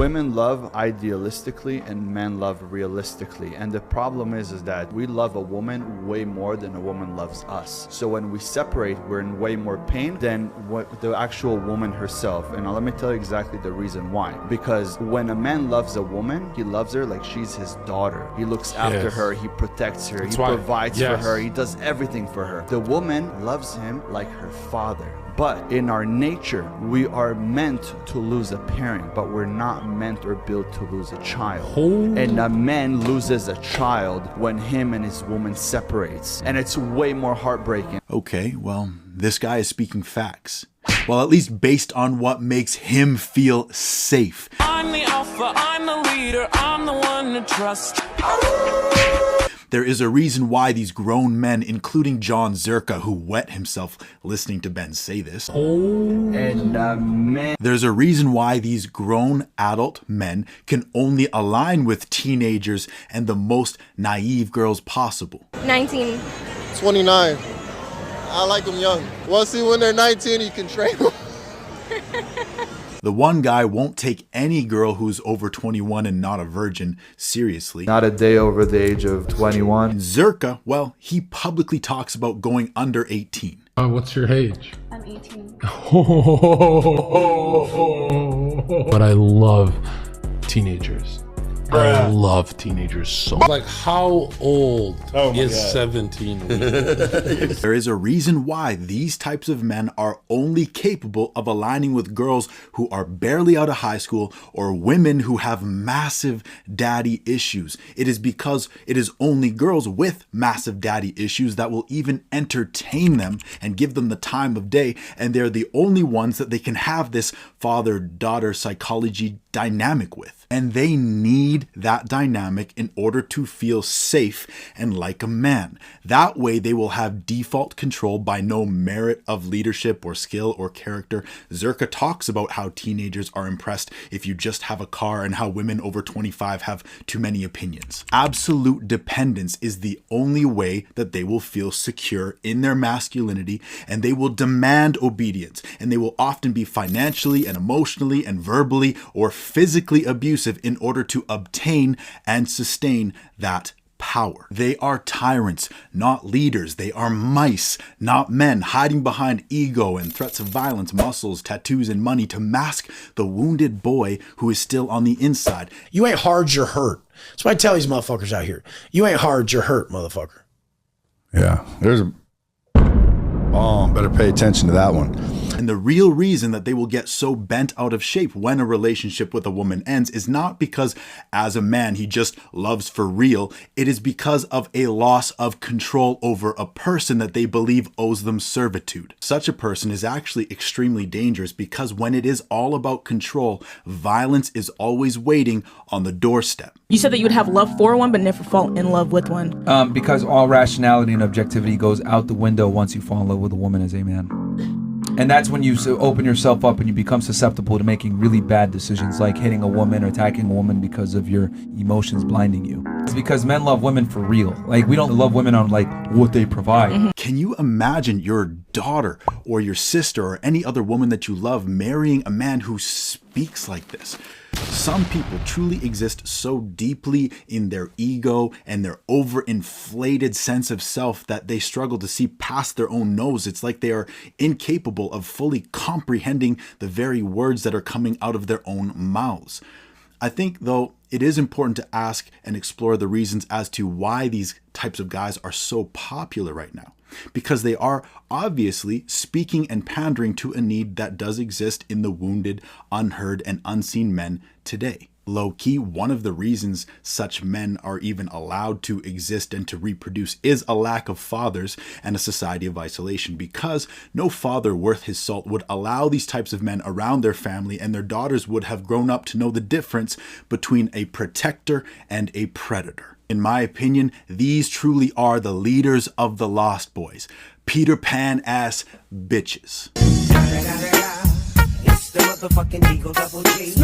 Women love idealistically and men love realistically. And the problem is that we love a woman way more than a woman loves us. So when we separate, we're in way more pain than what the actual woman herself. And let me tell you exactly the reason why. Because when a man loves a woman, he loves her like she's his daughter. He looks after her, he protects her, he provides for her, he does everything for her. The woman loves him like her father. But in our nature, we are meant to lose a parent, but we're not meant or built to lose a child. And a man loses a child when him and his woman separates. And it's way more heartbreaking. Okay, well, this guy is speaking facts. Well, at least based on what makes him feel safe. I'm the alpha, I'm the leader, I'm the one to trust. There is a reason why these grown men, including John Zherka, who wet himself listening to Ben say this. There's a reason why these grown adult men can only align with teenagers and the most naive girls possible. 19. 29. I like them young. Well, see, when they're 19, you can train them. The one guy won't take any girl who's over 21 and not a virgin seriously. Not a day over the age of 21. And Zherka, well, he publicly talks about going under 18. What's your age? I'm 18. But I love teenagers. I love teenagers so much. Like, how old is 17? There is a reason why these types of men are only capable of aligning with girls who are barely out of high school or women who have massive daddy issues. It is because it is only girls with massive daddy issues that will even entertain them and give them the time of day, and they're the only ones that they can have this father-daughter psychology dynamic with. And they need that dynamic in order to feel safe and like a man. That way they will have default control by no merit of leadership or skill or character. Zherka talks about how teenagers are impressed if you just have a car and how women over 25 have too many opinions. Absolute dependence is the only way that they will feel secure in their masculinity, and they will demand obedience, and they will often be financially and emotionally and verbally or physically abusive in order to obtain and sustain that power. They are tyrants, not leaders. They are mice, not men, hiding behind ego and threats of violence, muscles, tattoos, and money to mask the wounded boy who is still on the inside. You ain't hard, you're hurt. That's what I tell these motherfuckers out here. You ain't hard, you're hurt, motherfucker. Yeah, there's a... Oh, better pay attention to that one. And the real reason that they will get so bent out of shape when a relationship with a woman ends is not because as a man he just loves for real. It is because of a loss of control over a person that they believe owes them servitude. Such a person is actually extremely dangerous because when it is all about control, violence is always waiting on the doorstep. You said that you would have love for one but never fall in love with one. Because all rationality and objectivity goes out the window once you fall in love with a woman as a man. And that's when you open yourself up and you become susceptible to making really bad decisions like hitting a woman or attacking a woman because of your emotions blinding you. It's because men love women for real. Like, we don't love women on like what they provide. Can you imagine your daughter or your sister or any other woman that you love marrying a man who speaks like this? Some people truly exist so deeply in their ego and their overinflated sense of self that they struggle to see past their own nose. It's like they are incapable of fully comprehending the very words that are coming out of their own mouths. I think, though, it is important to ask and explore the reasons as to why these types of guys are so popular right now. Because they are obviously speaking and pandering to a need that does exist in the wounded, unheard, and unseen men today. Low-key, one of the reasons such men are even allowed to exist and to reproduce is a lack of fathers and a society of isolation, because no father worth his salt would allow these types of men around their family, and their daughters would have grown up to know the difference between a protector and a predator. In my opinion, these truly are the leaders of the Lost Boys. Peter Pan-ass bitches. It's the motherfucking Eagle Double G.